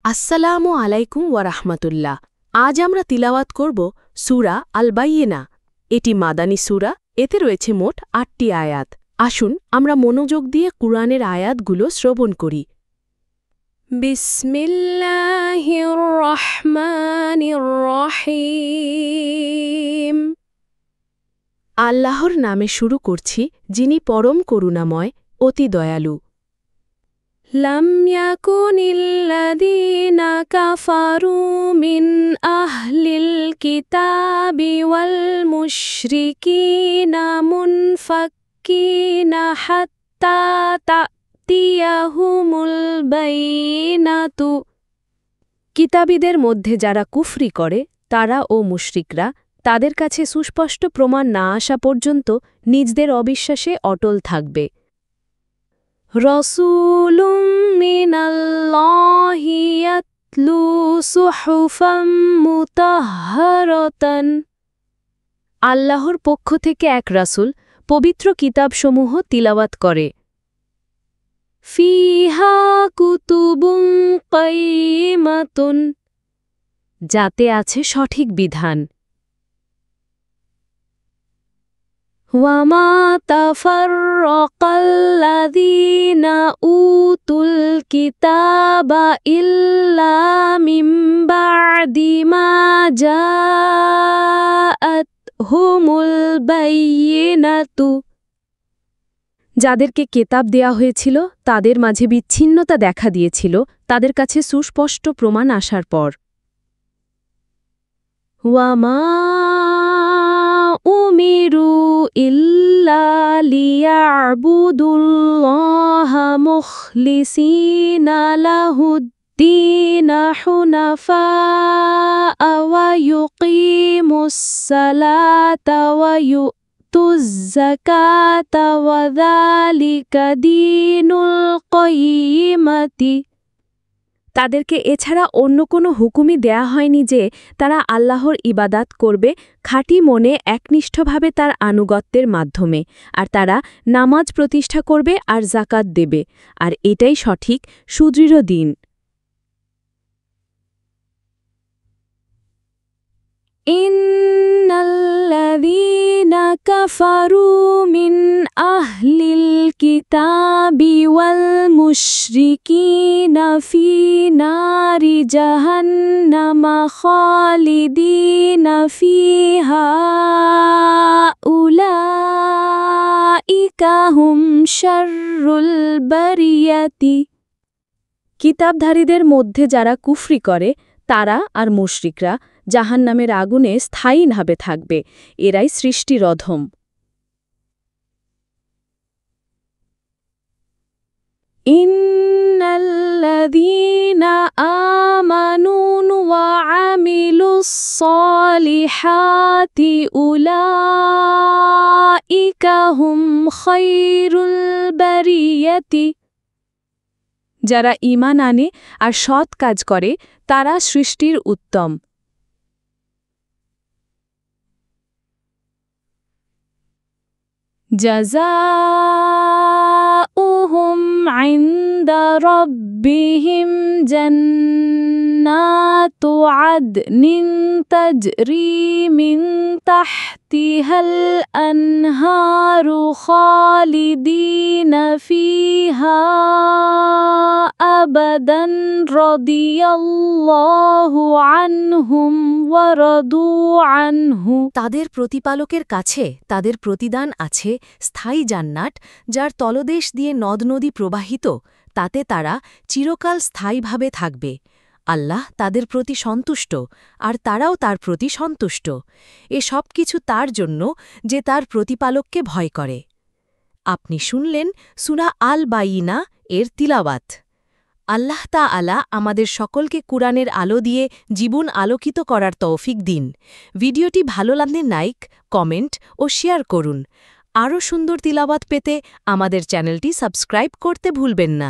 আসসালামু আলাইকুম ওয়ারাহমাতুল্লাহ। আজ আমরা তিলাওয়াত করব সূরা আল বাইয়িনা। এটি মাদানী সূরা, এতে রয়েছে মোট ৮টি আয়াত। আসুন আমরা মনোযোগ দিয়ে কুরআনের আয়াতগুলো শ্রবণ করি। বিসমিল্লাহির রহমানির রহিম। আল্লাহর নামে শুরু করছি, যিনি পরম করুণাময়, অতি দয়ালু। লাম ইয়াকুনিল্লাযীনা কাফারু মিন আহলিল কিতাবি ওয়াল মুশরিকিনা মুনফাক্কিনা হাত্তা তা'তিয়াহুমুল বাইয়িনাতু। কিতাবীদের মধ্যে যারা কুফরি করে তারা ও মুশরিকরা তাদের কাছে সুস্পষ্ট প্রমাণ না আসা পর্যন্ত নিজদের অবিশ্বাসে অটল থাকবে। রাসূলুম মিনাল্লাহি ইয়াতলু সুহুফাম মুতাহহারাতান। আল্লাহর পক্ষ থেকে এক রাসূল পবিত্র কিতাবসমূহ তিলাওয়াত করে। ফিহা কুতুবুন কাইয়িমাতুন। যাতে আছে সঠিক বিধান। ওয়ামা তাফাররাকাল্লাযীনা উতুল কিতাবা ইল্লা মিন বা'দি মা জাআতহুমুল বাইয়িনাতু। যাদেরকে কেতাব দেয়া হয়েছিল তাদের মাঝে বিচ্ছিন্নতা দেখা দিয়েছিল তাদের কাছে সুস্পষ্ট প্রমাণ আসার পর। ওয়ামা উমিরু ইল্লা লিয়া'বুদুল্লাহা মুখলিসিনা লাহুদ-দীন হুনাফা'a ওয়া ইউকিমুস সালাতা ওয়া ইউতুয যাকাতা ওয়া যালিকা দীনুল কাইয়িমাতি। তাদেরকে এছাড়া অন্য কোনো হুকুমই দেয়া হয়নি যে তারা আল্লাহর ইবাদাত করবে খাঁটি মনে একনিষ্ঠভাবে তার আনুগত্যের মাধ্যমে, আর তারা নামাজ প্রতিষ্ঠা করবে আর যাকাত দেবে, আর এটাই সঠিক সুদৃঢ় দিন। ইন্নাল্লাযীনা কাফারু মিন আহলিল কিতাবি ওয়াল মুশরিকিনা ফি নারি জাহান্নামা খালিদিনা ফিহা উলাইকা হুম শাররুল বারিয়াতি। কিতাবধারীদের মধ্যে যারা কুফরি করে তারা আর মুশরিকরা জাহান্নামের আগুনে স্থায়ীভাবে থাকবে, এরাই সৃষ্টির অধম। ইন্নাল্লাযীনা আমানু ওয়া আমিলুস সালিহাতি উলাইকা হুম খায়রুল বারিয়াতি। যারা ঈমান আনে আর সৎ কাজ করে তারা সৃষ্টির উত্তম। জাযাউহুম ইনদা রাব্বিহিম জান্নাতু আদনিন তাজরি মিন তাহতিহাল আনহারু খালিদিনা ফিহা আবাদান রাদিয়াল্লাহু আনহুম ওয়া রাদু আনহু। তাদের প্রতিপালকের কাছে তাদের প্রতিদান আছে স্থায়ী জান্নাত, যার তলদেশ দিয়ে নদ-নদী প্রবাহিত, তাতে তারা চিরকাল স্থায়ীভাবে থাকবে। আল্লাহ তাদের প্রতি সন্তুষ্ট আর তারাও তার প্রতি সন্তুষ্ট। এ সব কিছু তার জন্য যে তার প্রতিপালককে ভয় করে। আপনি শুনলেন সূরা আল বাইয়িনা এর তিলাওয়াত। আল্লাহ তাআলা আমাদের সকলকে কুরআনের আলো দিয়ে জীবন আলোকিত করার তৌফিক দিন। ভিডিওটি ভালো লাগলে লাইক, কমেন্ট ও শেয়ার করুন। আরও সুন্দর তিলাওয়াত পেতে আমাদের চ্যানেলটি সাবস্ক্রাইব করতে ভুলবেন না।